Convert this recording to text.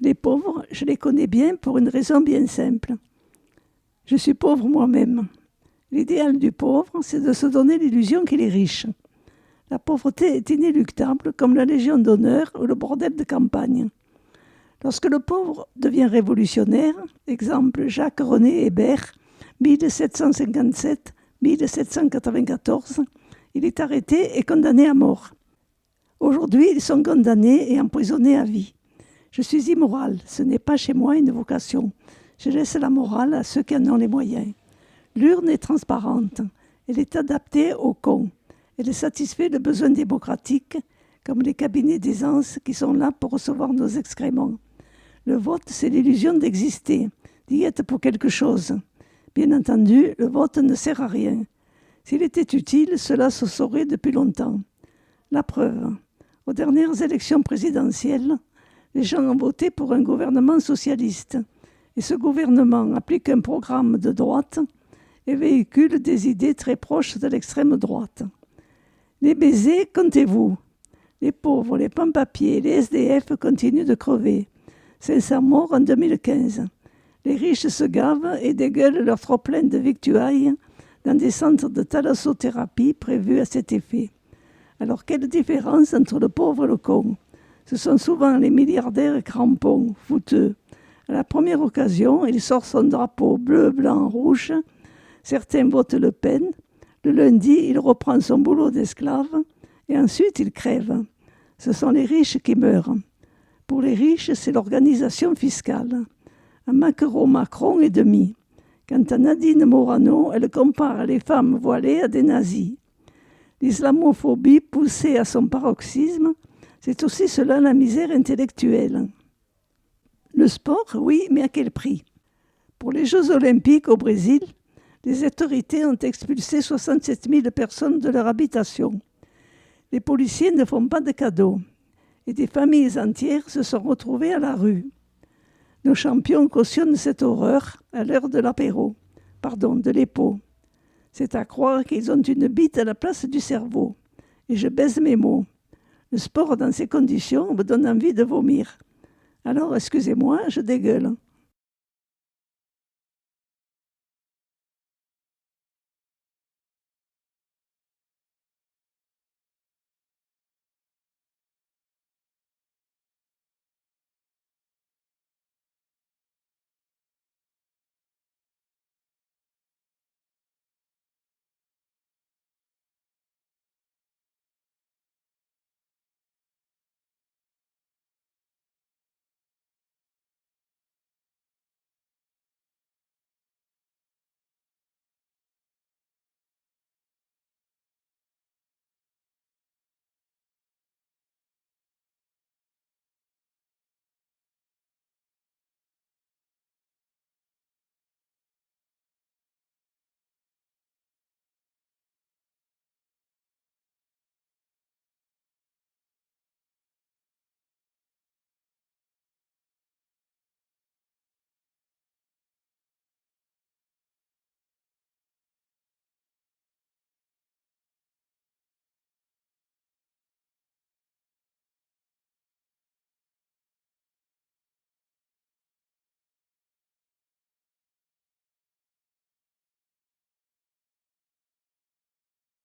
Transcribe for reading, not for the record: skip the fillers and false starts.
Les pauvres, je les connais bien pour une raison bien simple. Je suis pauvre moi-même. L'idéal du pauvre, c'est de se donner l'illusion qu'il est riche. La pauvreté est inéluctable, comme la Légion d'honneur ou le bordel de campagne. Lorsque le pauvre devient révolutionnaire, exemple Jacques-René Hébert, 1757-1794, il est arrêté et condamné à mort. Aujourd'hui, ils sont condamnés et emprisonnés à vie. Je suis immoral, ce n'est pas chez moi une vocation. Je laisse la morale à ceux qui en ont les moyens. L'urne est transparente, elle est adaptée aux cons. Elle satisfait le besoin démocratique, comme les cabinets d'aisance qui sont là pour recevoir nos excréments. Le vote, c'est l'illusion d'exister, d'y être pour quelque chose. Bien entendu, le vote ne sert à rien. S'il était utile, cela se saurait depuis longtemps. La preuve, aux dernières élections présidentielles, les gens ont voté pour un gouvernement socialiste. Et ce gouvernement applique un programme de droite et véhicule des idées très proches de l'extrême droite. Les baisers, comptez-vous. Les pauvres, les sans-papiers, les SDF continuent de crever. 500 morts en 2015. Les riches se gavent et dégueulent leur trop-plein de victuailles dans des centres de thalassothérapie prévus à cet effet. Alors quelle différence entre le pauvre et le con? Ce sont souvent les milliardaires crampons, fouteux. À la première occasion, il sort son drapeau bleu, blanc, rouge. Certains votent Le Pen. Le lundi, il reprend son boulot d'esclave et ensuite il crève. Ce sont les riches qui meurent. Pour les riches, c'est l'organisation fiscale. À Macron est demi. Quant à Nadine Morano, elle compare les femmes voilées à des nazis. L'islamophobie poussée à son paroxysme, c'est aussi cela la misère intellectuelle. Le sport, oui, mais à quel prix? Pour les Jeux olympiques au Brésil, les autorités ont expulsé 67 000 personnes de leur habitation. Les policiers ne font pas de cadeaux. Et des familles entières se sont retrouvées à la rue. Nos champions cautionnent cette horreur à l'heure de de l'épo. C'est à croire qu'ils ont une bite à la place du cerveau. Et je baise mes mots. Le sport dans ces conditions me donne envie de vomir. Alors, excusez-moi, je dégueule.